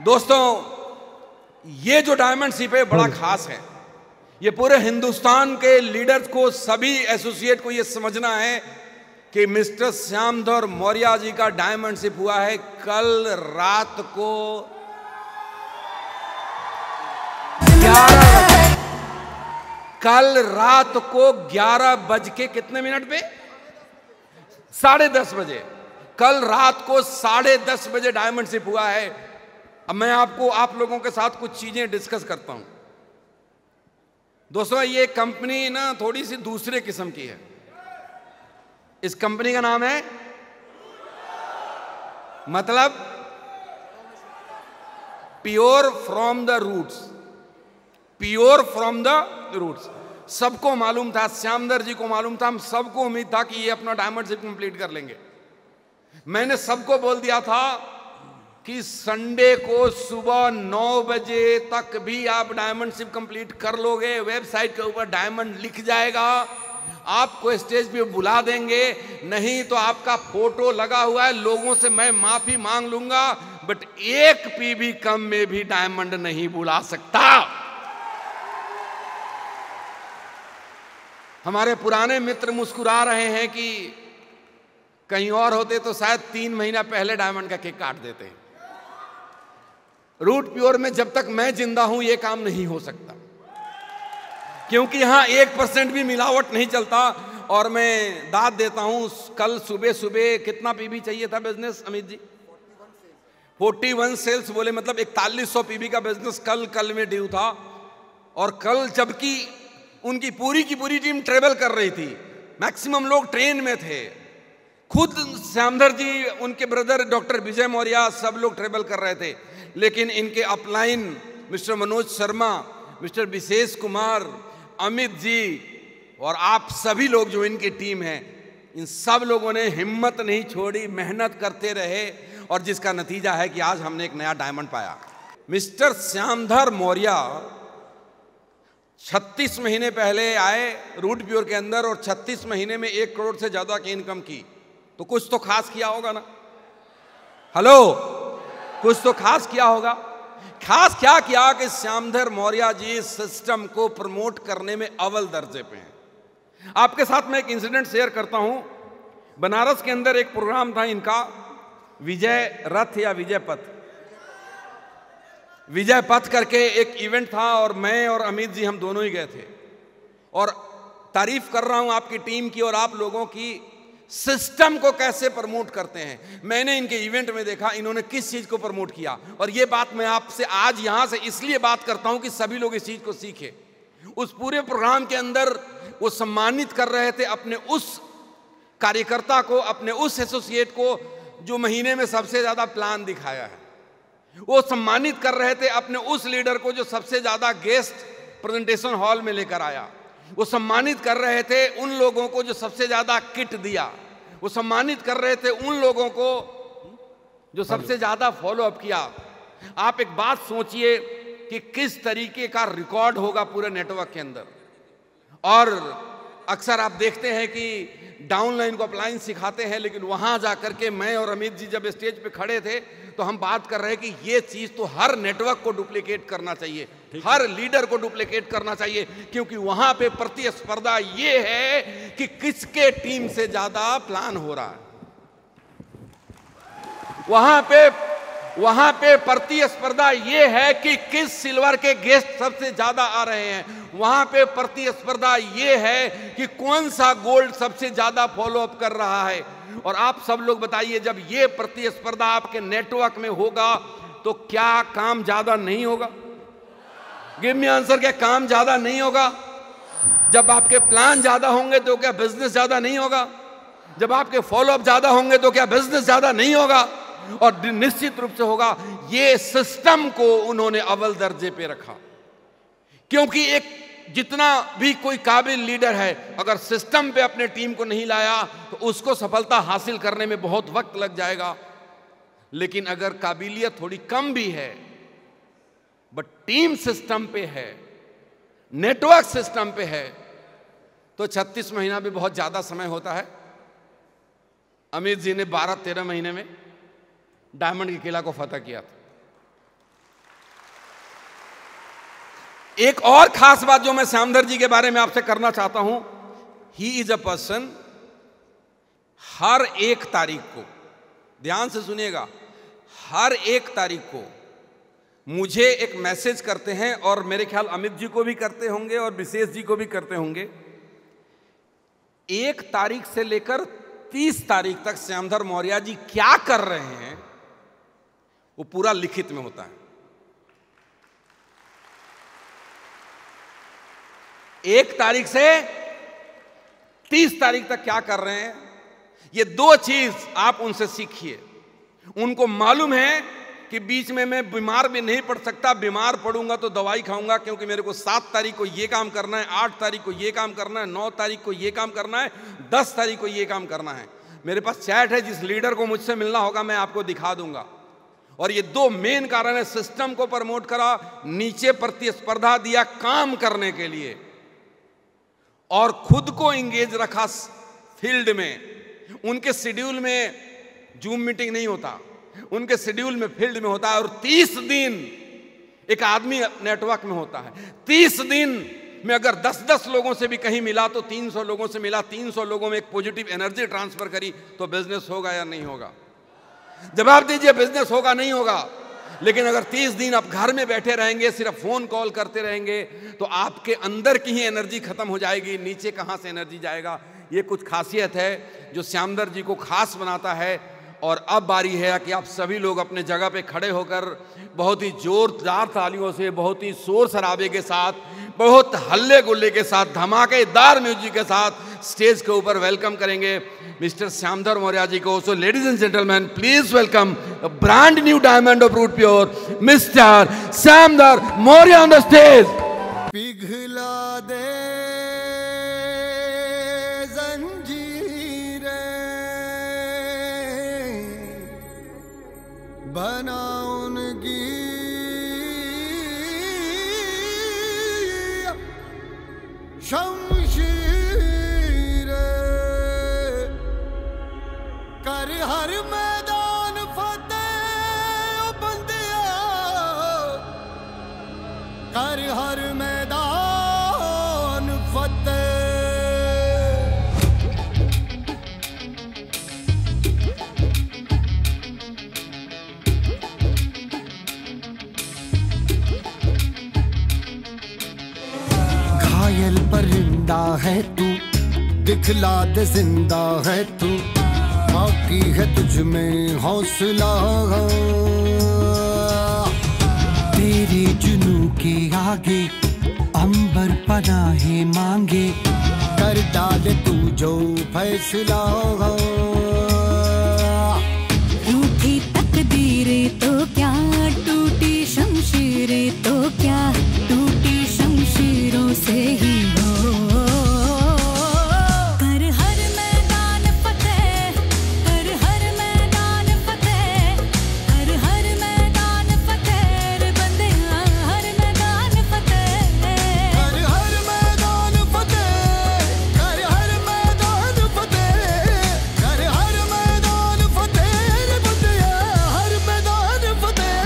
दोस्तों, ये जो डायमंड शिप है बड़ा खास है। ये पूरे हिंदुस्तान के लीडर्स को, सभी एसोसिएट को ये समझना है कि मिस्टर श्यामधर मौर्य जी का डायमंड शिप हुआ है कल रात को 11 बज के कितने मिनट पे? 10:30 बजे। कल रात को 10:30 बजे डायमंड शिप हुआ है। अब मैं आप लोगों के साथ कुछ चीजें डिस्कस करता हूं। दोस्तों, ये कंपनी ना थोड़ी सी दूसरे किस्म की है। इस कंपनी का नाम है, मतलब pure from the roots. Pure from the roots. सबको मालूम था, श्यामधर जी को मालूम था, हम सबको उम्मीद था कि ये अपना डायमंड शिप कंप्लीट कर लेंगे। मैंने सबको बोल दिया था कि संडे को सुबह 9 बजे तक भी आप डायमंड शिप कंप्लीट कर लोगे। वेबसाइट के ऊपर डायमंड लिख जाएगा, आपको स्टेज पे बुला देंगे। नहीं तो आपका फोटो लगा हुआ है, लोगों से मैं माफी मांग लूंगा, बट एक पीबी कम में भी डायमंड नहीं बुला सकता। हमारे पुराने मित्र मुस्कुरा रहे हैं कि कहीं और होते तो शायद 3 महीना पहले डायमंड का केक काट देते हैं। रूट प्योर में जब तक मैं जिंदा हूं ये काम नहीं हो सकता, क्योंकि यहां 1% भी मिलावट नहीं चलता। और मैं दाद देता हूं, कल सुबह सुबह कितना पीबी चाहिए था बिजनेस अमित जी? 41 सेल्स बोले, मतलब 4100 पीबी का बिजनेस कल में ड्यू था। और कल जबकि उनकी पूरी की पूरी टीम ट्रेवल कर रही थी, मैक्सिमम लोग ट्रेन में थे, खुद श्यामधर जी, उनके ब्रदर डॉक्टर विजय मौर्य, सब लोग ट्रेवल कर रहे थे। लेकिन इनके upline mister Manoj Sharma, mister Vishesh Kumar, Amit ji और आप सभी लोग जो इनकी टीम है, इन सब लोगों ने हिम्मत नहीं छोड़ी, मेहनत करते रहे, और जिसका नतीजा है कि आज हमने एक नया डायमंड पाया। मिस्टर श्यामधर मौर्य 36 महीने पहले आए रूट प्योर के अंदर और 36 महीने में 1 करोड़ से ज्यादा की इनकम की। तो कुछ तो खास किया होगा ना? हेलो, कुछ तो खास किया होगा। खास क्या किया कि श्यामधर मौर्य जी सिस्टम को प्रमोट करने में अव्वल दर्जे पे हैं। आपके साथ मैं एक इंसिडेंट शेयर करता हूं। बनारस के अंदर एक प्रोग्राम था इनका, विजय रथ या विजय पथ, विजय पथ करके एक इवेंट था, और मैं और अमित जी हम दोनों ही गए थे। और तारीफ कर रहा हूं आपकी टीम की और आप लोगों की, सिस्टम को कैसे प्रमोट करते हैं। मैंने इनके इवेंट में देखा इन्होंने किस चीज को प्रमोट किया, और ये बात मैं आपसे आज यहां से इसलिए बात करता हूं कि सभी लोग इस चीज को सीखे। उस पूरे प्रोग्राम के अंदर वो सम्मानित कर रहे थे अपने उस कार्यकर्ता को, अपने उस एसोसिएट को जो महीने में सबसे ज्यादा प्लान दिखाया है। वो सम्मानित कर रहे थे अपने उस लीडर को जो सबसे ज्यादा गेस्ट प्रेजेंटेशन हॉल में लेकर आया। वो सम्मानित कर रहे थे उन लोगों को जो सबसे ज्यादा किट दिया। वो सम्मानित कर रहे थे उन लोगों को जो सबसे ज्यादा फॉलो अप किया। आप एक बात सोचिए कि किस तरीके का रिकॉर्ड होगा पूरे नेटवर्क के अंदर। और अक्सर आप देखते हैं कि डाउनलाइन को अप्लायंस सिखाते हैं, लेकिन वहां जाकर के मैं और अमित जी जब स्टेज पे खड़े थे तो हम बात कर रहे हैं कि ये चीज तो हर नेटवर्क को डुप्लीकेट करना चाहिए, हर लीडर को डुप्लीकेट करना चाहिए, क्योंकि वहां पे प्रतिस्पर्धा ये है कि किसके टीम से ज्यादा प्लान हो रहा है। वहां पे प्रतिस्पर्धा ये है कि किस सिल्वर के गेस्ट सबसे ज्यादा आ रहे हैं। वहां पे प्रतिस्पर्धा ये है कि कौन सा गोल्ड सबसे ज्यादा फॉलो अप कर रहा है। और आप सब लोग बताइए, जब ये प्रतिस्पर्धा आपके नेटवर्क में होगा तो क्या काम ज्यादा नहीं होगा? गिव मी आंसर, क्या काम ज्यादा नहीं होगा? जब आपके प्लान ज्यादा होंगे तो क्या बिजनेस ज्यादा नहीं होगा? जब आपके फॉलो अप ज्यादा होंगे तो क्या बिजनेस ज्यादा नहीं होगा? और निश्चित रूप से होगा। ये सिस्टम को उन्होंने अव्वल दर्जे पे रखा, क्योंकि एक जितना भी कोई काबिल लीडर है, अगर सिस्टम पे अपने टीम को नहीं लाया तो उसको सफलता हासिल करने में बहुत वक्त लग जाएगा। लेकिन अगर काबिलियत थोड़ी कम भी है बट टीम सिस्टम पे है, नेटवर्क सिस्टम पे है, तो 36 महीना भी बहुत ज्यादा समय होता है। अमित जी ने 12-13 महीने में डायमंड की किला को फतह किया था। एक और खास बात जो मैं श्यामधर जी के बारे में आपसे करना चाहता हूं, ही इज अ पर्सन, हर एक तारीख को, ध्यान से सुनिएगा, हर एक तारीख को मुझे एक मैसेज करते हैं, और मेरे ख्याल अमित जी को भी करते होंगे और विशेष जी को भी करते होंगे। 1 तारीख से लेकर 30 तारीख तक श्यामधर मौर्य जी क्या कर रहे हैं वो पूरा लिखित में होता है। 1 तारीख से 30 तारीख तक क्या कर रहे हैं, ये 2 चीज आप उनसे सीखिए। उनको मालूम है कि बीच में मैं बीमार भी नहीं पड़ सकता, बीमार पड़ूंगा तो दवाई खाऊंगा, क्योंकि मेरे को 7 तारीख को ये काम करना है, 8 तारीख को ये काम करना है, 9 तारीख को ये काम करना है, 10 तारीख को ये काम करना है। मेरे पास चैट है, जिस लीडर को मुझसे मिलना होगा मैं आपको दिखा दूंगा। और ये 2 मेन कारण है, सिस्टम को प्रमोट करा, नीचे प्रतिस्पर्धा दिया काम करने के लिए, और खुद को इंगेज रखा फील्ड में। उनके शेड्यूल में जूम मीटिंग नहीं होता, उनके शेड्यूल में फील्ड में होता है। और 30 दिन एक आदमी नेटवर्क में होता है। 30 दिन में अगर 10-10 लोगों से भी कहीं मिला तो 300 लोगों से मिला, 300 लोगों में एक पॉजिटिव एनर्जी ट्रांसफर करी, तो बिजनेस होगा या नहीं होगा? जवाब दीजिए, बिजनेस होगा नहीं होगा? लेकिन अगर 30 दिन आप घर में बैठे रहेंगे, सिर्फ फोन कॉल करते रहेंगे, तो आपके अंदर की ही एनर्जी खत्म हो जाएगी, नीचे कहां से एनर्जी जाएगा? ये कुछ खासियत है जो श्यामधर जी को खास बनाता है। और अब बारी है कि आप सभी लोग अपने जगह पे खड़े होकर बहुत ही जोरदार तालियों से, बहुत ही शोर शराबे के साथ, बहुत हल्ले गुल्ले के साथ, धमाकेदार म्यूजिक के साथ स्टेज के ऊपर वेलकम करेंगे मिस्टर श्यामधर मौर्य जी को। So ladies and gentleman, please welcome brand new diamond of root pure mister Shyamdhar Maurya on the stage. पिघला दे बना उनकी शमशीर, कर हर मैदान फतेह बंदिया, कर हर मैदान फतेह। घायल परिंदा है तू, दिखला दे जिंदा है तू, बाकी है तुझ में हौसला। तेरे जुनू के आगे अंबर पनाहे मांगे, कर डाले तू जो फैसला। रूठी तकदीरें तो क्या, टूटी शमशीरें तो क्या, टूटी शमशीरों से ही हो। कर हर मैदान फतेह, कर हर मैदान फतेह, कर हर मैदान फतेह रे बंदिया, हर मैदान फतेह, कर हर मैदान फतेह, कर हर मैदान फतेह, कर हर मैदान फतेह रे बंदिया, हर मैदान फतेह।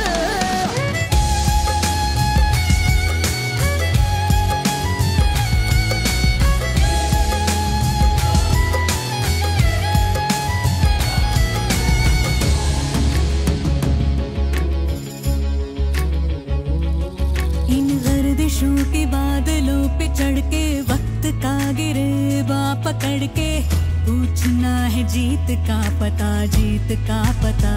इन गर्दिशों के बादलों पे चढ़ के, वक्त का गिरेबा पकड़ के, पूछना है जीत का पता, जीत का पता।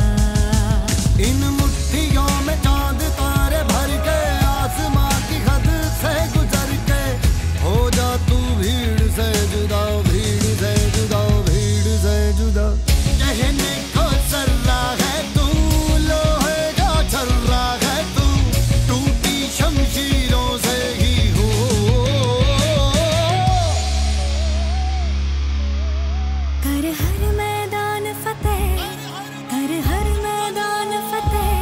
इन मुट्ठियों में चांद तारे भर के, आसमां की हद से गुजर के, हो जा तू भीड़ से जुदा, भीड़ से जुदा, भीड़ से जुदा। कहने को सर्रा है तू, लोहे का छर्रा है तू, टूटी शमशीरों से ही हो। कर हर मैदान फतेह, कर हर मैदान फतेह,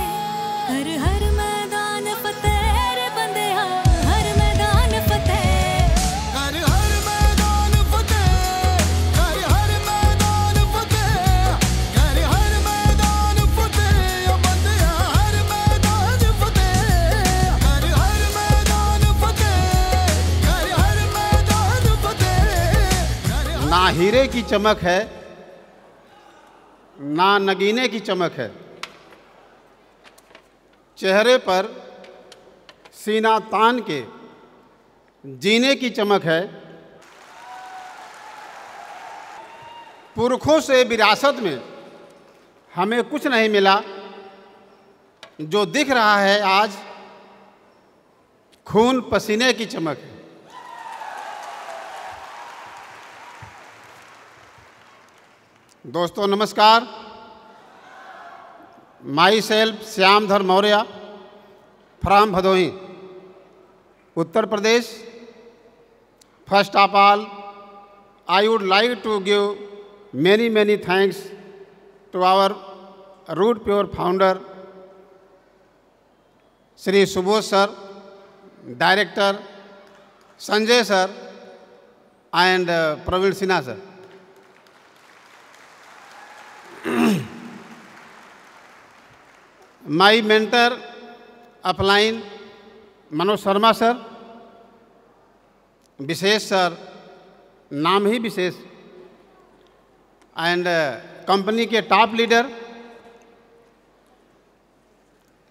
ना हीरे की चमक है, ना नगीने की चमक है, चेहरे पर सीना तान के जीने की चमक है। पुरखों से विरासत में हमें कुछ नहीं मिला, जो दिख रहा है आज खून पसीने की चमक है। दोस्तों नमस्कार। Myself Shyamdhar Maurya from Bhadohi, Uttar Pradesh. First of all, I would like to give many thanks to our Root Pure founder, Shri Subodh sir, Director Sanjay sir, and Praveen Sinha sir. My mentor upline Manoj Sharma sir, wishes sir, नाम ही विशेष, and company के top leader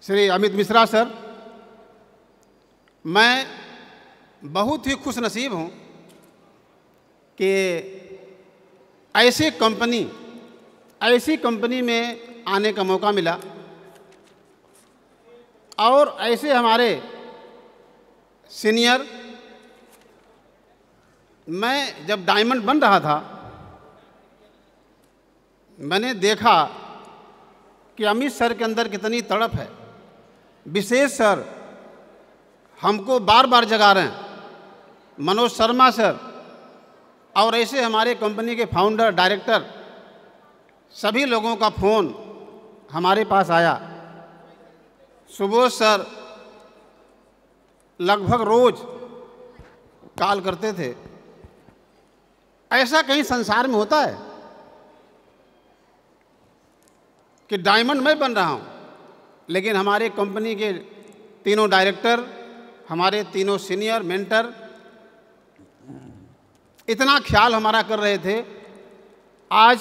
Shri Amit Mishra sir. मैं बहुत ही खुश नसीब हूँ कि ऐसी company में आने का मौका मिला, और ऐसे हमारे सीनियर, मैं जब डायमंड बन रहा था मैंने देखा कि अमित सर के अंदर कितनी तड़प है। विशेष सर हमको बार बार जगा रहे हैं, मनोज शर्मा सर, और ऐसे हमारे कंपनी के फाउंडर, डायरेक्टर, सभी लोगों का फ़ोन हमारे पास आया। सुबोध सर लगभग रोज़ कॉल करते थे। ऐसा कहीं संसार में होता है कि डायमंड मैं बन रहा हूँ, लेकिन हमारे कंपनी के तीनों डायरेक्टर, हमारे तीनों सीनियर मेंटर इतना ख्याल हमारा कर रहे थे। आज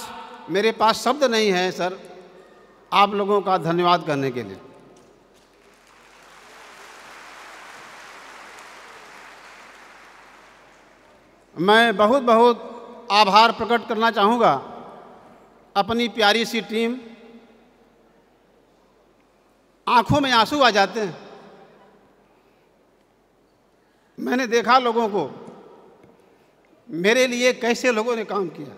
मेरे पास शब्द नहीं है सर आप लोगों का धन्यवाद करने के लिए। मैं बहुत बहुत आभार प्रकट करना चाहूँगा अपनी प्यारी सी टीम। आंखों में आंसू आ जाते हैं। मैंने देखा लोगों को, मेरे लिए कैसे लोगों ने काम किया।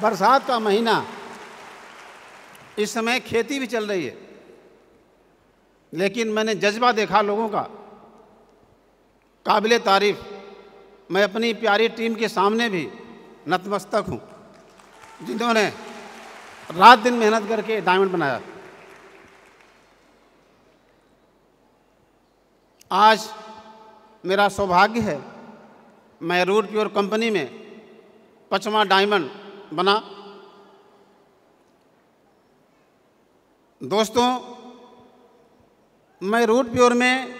बरसात का महीना, इस समय खेती भी चल रही है, लेकिन मैंने जज्बा देखा लोगों का, काबिले तारीफ। मैं अपनी प्यारी टीम के सामने भी नतमस्तक हूँ, जिन्होंने रात दिन मेहनत करके डायमंड बनाया। आज मेरा सौभाग्य है, मैं रूट प्योर कंपनी में 5वां डायमंड बना। दोस्तों, मैं रूट प्योर में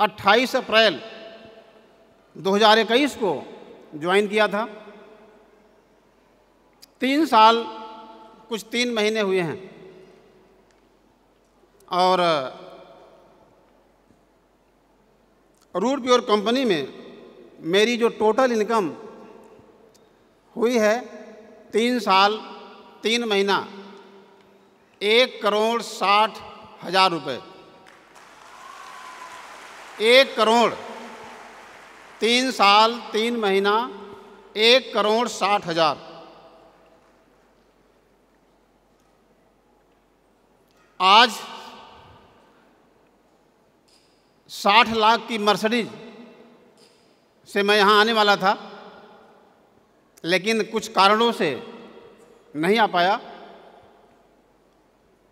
28 अप्रैल 2021 को ज्वाइन किया था। 3 साल कुछ 3 महीने हुए हैं, और रूट प्योर कंपनी में मेरी जो टोटल इनकम हुई है 3 साल 3 महीना 1,60,00,000 रुपये। 1 करोड़ 3 साल 3 महीना 1,60,00,000। आज 60 लाख की मर्सिडीज से मैं यहाँ आने वाला था, लेकिन कुछ कारणों से नहीं आ पाया।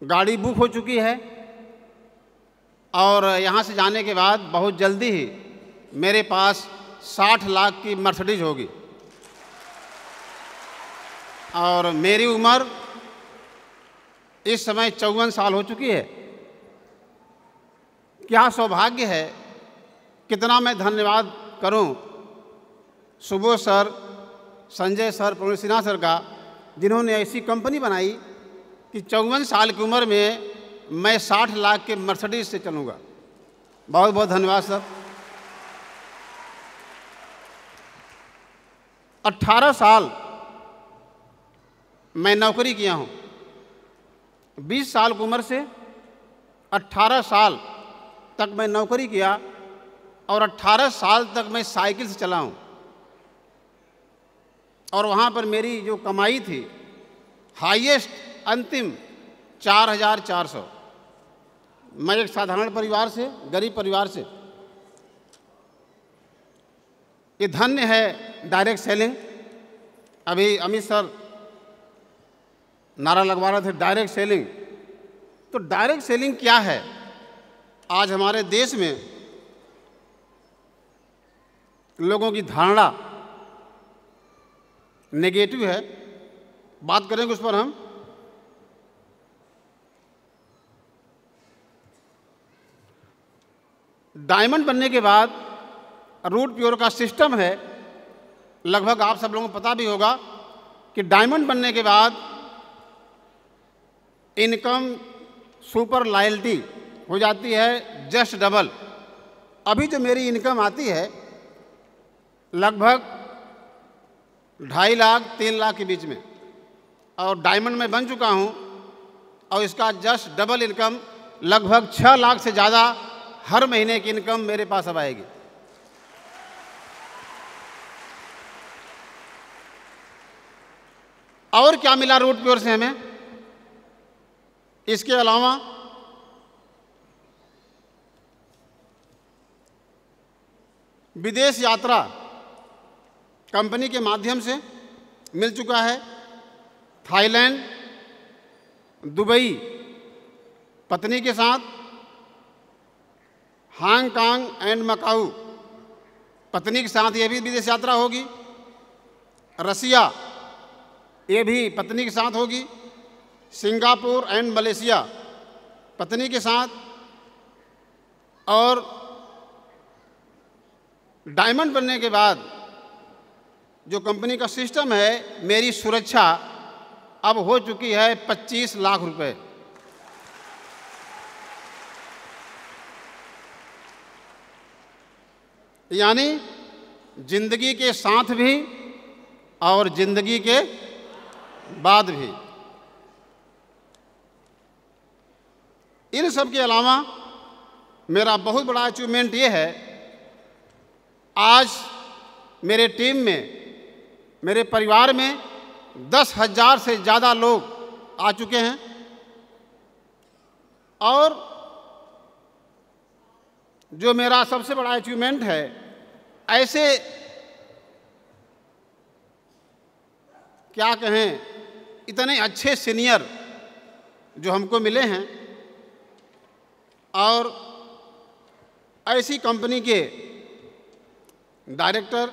गाड़ी बुक हो चुकी है, और यहाँ से जाने के बाद बहुत जल्दी ही मेरे पास 60 लाख की मर्सिडीज होगी। और मेरी उम्र इस समय 54 साल हो चुकी है। क्या सौभाग्य है कितना मैं धन्यवाद करूं Subodh sir, Sanjay sir, Praveen Sinha sir का, जिन्होंने ऐसी कंपनी बनाई कि 54 साल की उम्र में मैं 60 लाख के मर्सिडीज से चलूँगा। बहुत बहुत धन्यवाद सर। 18 साल मैं नौकरी किया हूँ। 20 साल की उम्र से 18 साल तक मैं नौकरी किया और 18 साल तक मैं साइकिल से चला हूँ। और वहाँ पर मेरी जो कमाई थी हाईएस्ट अंतिम 4,400। मैं एक साधारण परिवार से, गरीब परिवार से। ये धन्य है डायरेक्ट सेलिंग। अभी अमित सर नारा लगवा रहे थे डायरेक्ट सेलिंग। तो डायरेक्ट सेलिंग क्या है? आज हमारे देश में लोगों की धारणा नेगेटिव है, बात करेंगे उस पर हम। डायमंड बनने के बाद रूट प्योर का सिस्टम है, लगभग आप सब लोगों को पता भी होगा कि डायमंड बनने के बाद इनकम सुपर लॉयल्टी हो जाती है जस्ट डबल। अभी जो मेरी इनकम आती है लगभग 2.5 लाख 3 लाख के बीच में, और डायमंड में बन चुका हूँ और इसका जस्ट डबल इनकम लगभग 6 लाख से ज़्यादा हर महीने की इनकम मेरे पास अब आएगी। और क्या मिला रूट प्योर से हमें? इसके अलावा विदेश यात्रा कंपनी के माध्यम से मिल चुका है। थाईलैंड, दुबई पत्नी के साथ, हांगकांग एंड मकाऊ पत्नी के साथ ये भी विदेश यात्रा होगी। रसिया ये भी पत्नी के साथ होगी। सिंगापुर एंड मलेशिया पत्नी के साथ। और डायमंड बनने के बाद जो कंपनी का सिस्टम है, मेरी सुरक्षा अब हो चुकी है 25 लाख रुपए। यानी जिंदगी के साथ भी और जिंदगी के बाद भी। इन सब के अलावा मेरा बहुत बड़ा अचीवमेंट ये है, आज मेरे टीम में, मेरे परिवार में 10,000 से ज़्यादा लोग आ चुके हैं। और जो मेरा सबसे बड़ा अचीवमेंट है, ऐसे क्या कहें, इतने अच्छे सीनियर जो हमको मिले हैं और ऐसी कंपनी के डायरेक्टर,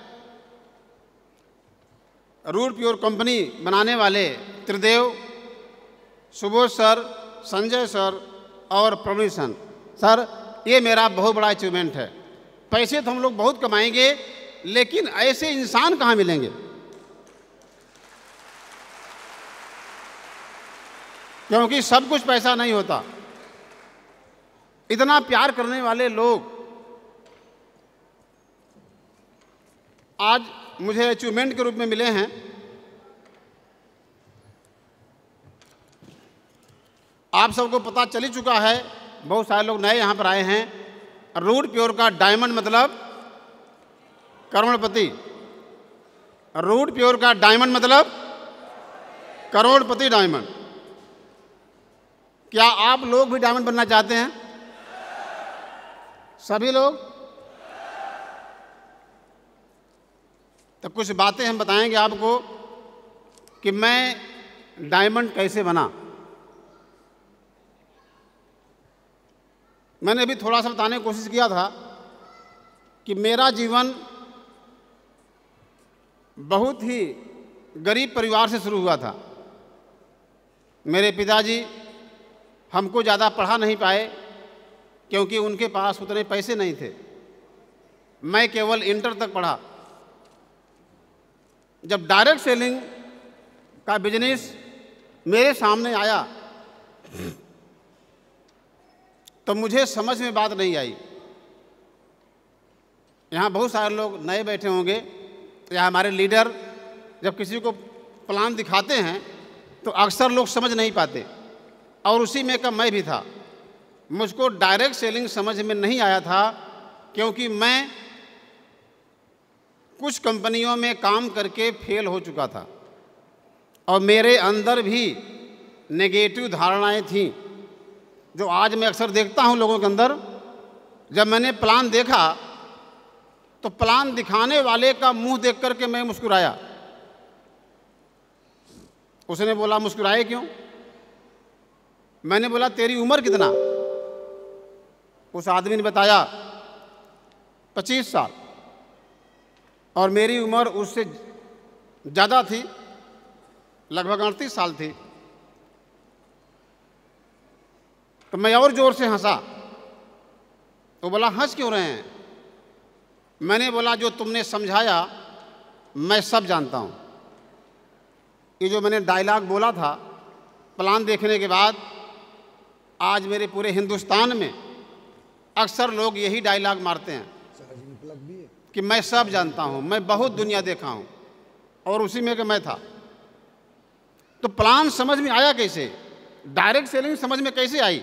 रूट प्योर कंपनी बनाने वाले त्रिदेव, सुबोध सर, संजय सर और प्रवीण सर, ये मेरा बहुत बड़ा अचीवमेंट है। पैसे तो हम लोग बहुत कमाएंगे, लेकिन ऐसे इंसान कहाँ मिलेंगे? क्योंकि सब कुछ पैसा नहीं होता। इतना प्यार करने वाले लोग आज मुझे अचीवमेंट के रूप में मिले हैं। आप सबको पता चल ही चुका है, बहुत सारे लोग नए यहाँ पर आए हैं, रूट प्योर का डायमंड मतलब करोड़पति। रूट प्योर का डायमंड मतलब करोड़पति डायमंड। क्या आप लोग भी डायमंड बनना चाहते हैं? सभी लोग? तो कुछ बातें हम बताएंगे आपको कि मैं डायमंड कैसे बना। मैंने अभी थोड़ा सा बताने की कोशिश किया था कि मेरा जीवन बहुत ही गरीब परिवार से शुरू हुआ था। मेरे पिताजी हमको ज़्यादा पढ़ा नहीं पाए क्योंकि उनके पास उतने पैसे नहीं थे। मैं केवल इंटर तक पढ़ा। जब डायरेक्ट सेलिंग का बिजनेस मेरे सामने आया तो मुझे समझ में बात नहीं आई। यहाँ बहुत सारे लोग नए बैठे होंगे या हमारे लीडर जब किसी को प्लान दिखाते हैं तो अक्सर लोग समझ नहीं पाते, और उसी में का मैं भी था। मुझको डायरेक्ट सेलिंग समझ में नहीं आया था क्योंकि मैं कुछ कंपनियों में काम करके फेल हो चुका था और मेरे अंदर भी नेगेटिव धारणाएं थीं जो आज मैं अक्सर देखता हूं लोगों के अंदर। जब मैंने प्लान देखा तो प्लान दिखाने वाले का मुंह देख करके मैं मुस्कुराया। उसने बोला मुस्कुराए क्यों? मैंने बोला तेरी उम्र कितना? उस आदमी ने बताया 25 साल, और मेरी उम्र उससे ज़्यादा थी, लगभग 38 साल थी। तो मैं और ज़ोर से हंसा। तो बोला हंस क्यों रहे हैं? मैंने बोला जो तुमने समझाया मैं सब जानता हूँ। ये जो मैंने डायलॉग बोला था प्लान देखने के बाद, आज मेरे पूरे हिंदुस्तान में अक्सर लोग यही डायलॉग मारते हैं कि मैं सब जानता हूँ, मैं बहुत दुनिया देखा हूँ, और उसी में कि मैं था। तो प्लान समझ में आया कैसे? डायरेक्ट सेलिंग समझ में कैसे आई?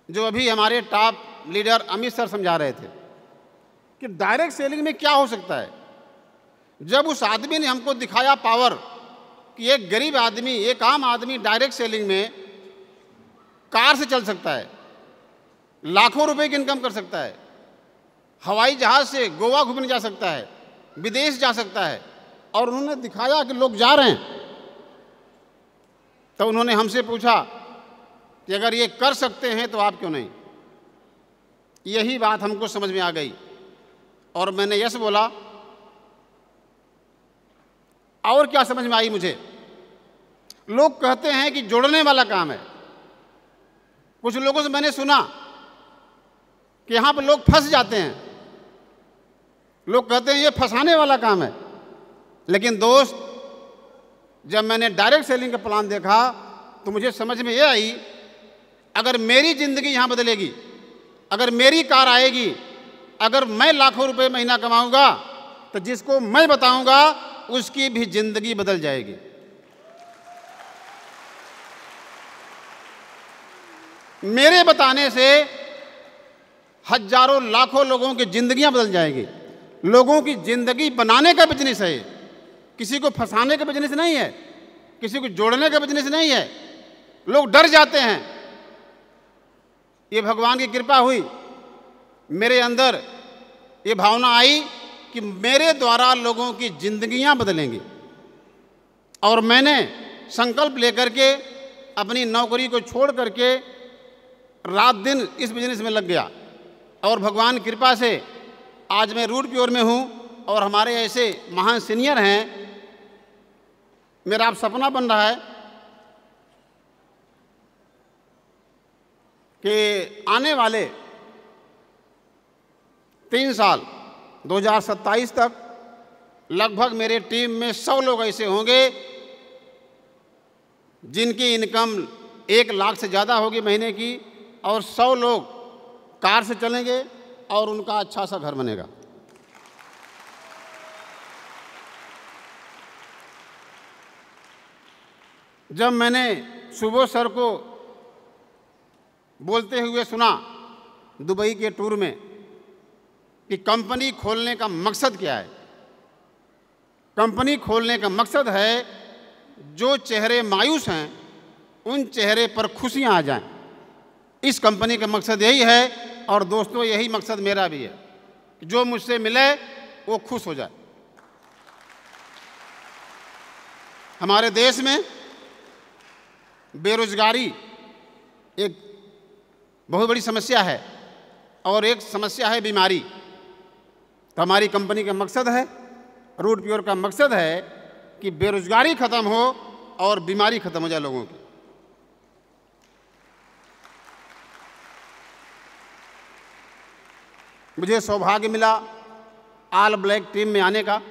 जो अभी हमारे टॉप लीडर अमित सर समझा रहे थे कि डायरेक्ट सेलिंग में क्या हो सकता है। जब उस आदमी ने हमको दिखाया पावर कि एक गरीब आदमी, एक आम आदमी डायरेक्ट सेलिंग में कार से चल सकता है, लाखों रुपए की इनकम कर सकता है, हवाई जहाज से गोवा घूमने जा सकता है, विदेश जा सकता है, और उन्होंने दिखाया कि लोग जा रहे हैं, तो उन्होंने हमसे पूछा कि अगर ये कर सकते हैं तो आप क्यों नहीं? यही बात हमको समझ में आ गई और मैंने यस बोला। और क्या समझ में आई मुझे? लोग कहते हैं कि जोड़ने वाला काम है। कुछ लोगों से मैंने सुना कि यहाँ पर लोग फंस जाते हैं। लोग कहते हैं ये फंसाने वाला काम है। लेकिन दोस्त, जब मैंने डायरेक्ट सेलिंग का प्लान देखा तो मुझे समझ में ये आई, अगर मेरी ज़िंदगी यहाँ बदलेगी, अगर मेरी कार आएगी, अगर मैं लाखों रुपए महीना कमाऊंगा, तो जिसको मैं बताऊंगा उसकी भी ज़िंदगी बदल जाएगी। मेरे बताने से हजारों लाखों लोगों की ज़िंदगियां बदल जाएगी। लोगों की ज़िंदगी बनाने का बिजनेस है, किसी को फंसाने का बिजनेस नहीं है, किसी को जोड़ने का बिजनेस नहीं है। लोग डर जाते हैं। ये भगवान की कृपा हुई, मेरे अंदर ये भावना आई कि मेरे द्वारा लोगों की ज़िंदगियां बदलेंगी, और मैंने संकल्प लेकर के अपनी नौकरी को छोड़ करके रात दिन इस बिजनेस में लग गया। और भगवान की कृपा से आज मैं रूट प्योर में हूँ और हमारे ऐसे महान सीनियर हैं। मेरा अब सपना बन रहा है कि आने वाले 3 साल 2027 तक लगभग मेरे टीम में 100 लोग ऐसे होंगे जिनकी इनकम 1 लाख से ज़्यादा होगी महीने की, और 100 लोग कार से चलेंगे और उनका अच्छा सा घर बनेगा। जब मैंने सुबोध सर को बोलते हुए सुना दुबई के टूर में कि कंपनी खोलने का मकसद क्या है, कंपनी खोलने का मकसद है जो चेहरे मायूस हैं उन चेहरे पर खुशियां आ जाएं। इस कंपनी का मकसद यही है, और दोस्तों यही मकसद मेरा भी है, जो मुझसे मिले वो खुश हो जाए। हमारे देश में बेरोजगारी एक बहुत बड़ी समस्या है, और एक समस्या है बीमारी। तो हमारी कंपनी का मकसद है, रूट प्योर का मकसद है कि बेरोजगारी खत्म हो और बीमारी खत्म हो जाए लोगों की। मुझे सौभाग्य मिला ऑल ब्लैक टीम में आने का।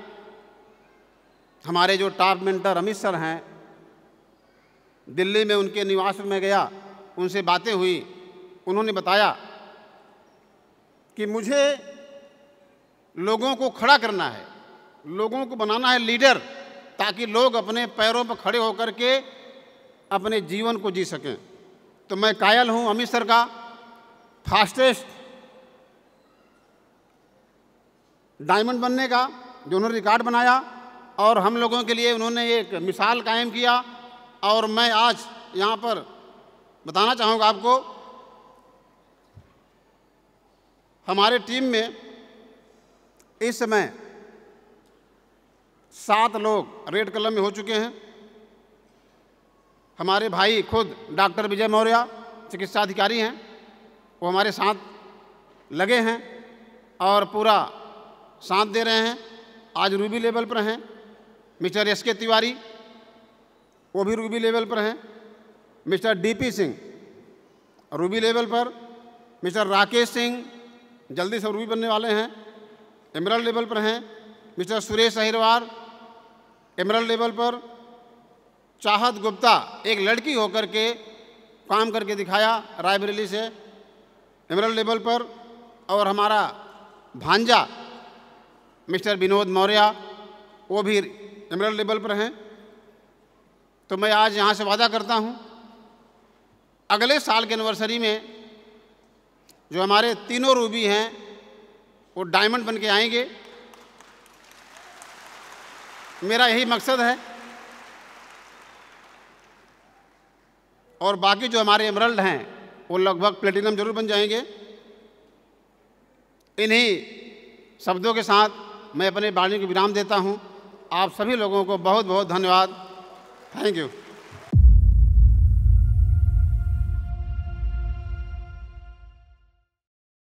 हमारे जो टॉप मेंटर अमित सर हैं, दिल्ली में उनके निवास में गया, उनसे बातें हुई। उन्होंने बताया कि मुझे लोगों को खड़ा करना है, लोगों को बनाना है लीडर, ताकि लोग अपने पैरों पर खड़े होकर के अपने जीवन को जी सकें। तो मैं कायल हूँ अमित सर का फास्टेस्ट डायमंड बनने का, जो उन्होंने रिकॉर्ड बनाया और हम लोगों के लिए उन्होंने एक मिसाल कायम किया। और मैं आज यहाँ पर बताना चाहूँगा आपको, हमारे टीम में इस समय 7 लोग रेड कलम में हो चुके हैं। हमारे भाई खुद डॉक्टर विजय मौर्य चिकित्सा अधिकारी हैं, वो हमारे साथ लगे हैं और पूरा साथ दे रहे हैं। आज रूबी लेवल पर हैं। Mister SK. तिवारी, वो भी रूबी लेवल पर हैं। Mister D P. Singh ruby level पर। मिस्टर राकेश सिंह जल्दी से रूबी बनने वाले हैं, एमरल्ड लेवल पर हैं। Mister Suresh Ahirwar emerald level पर। चाहत गुप्ता एक लड़की होकर के काम करके दिखाया रायबरेली से, एमरल्ड लेवल पर। और हमारा भांजा मिस्टर विनोद मौर्य, वो भी एमरल्ड लेवल पर हैं। तो मैं आज यहाँ से वादा करता हूँ, अगले साल के एनिवर्सरी में जो हमारे तीनों रूबी हैं वो डायमंड बन के आएंगे। मेरा यही मकसद है। और बाकी जो हमारे एमरल्ड हैं वो लगभग प्लेटिनम जरूर बन जाएंगे। इन्हीं शब्दों के साथ मैं अपने वाणी को विराम देता हूँ। आप सभी लोगों को बहुत बहुत धन्यवाद। Thank you.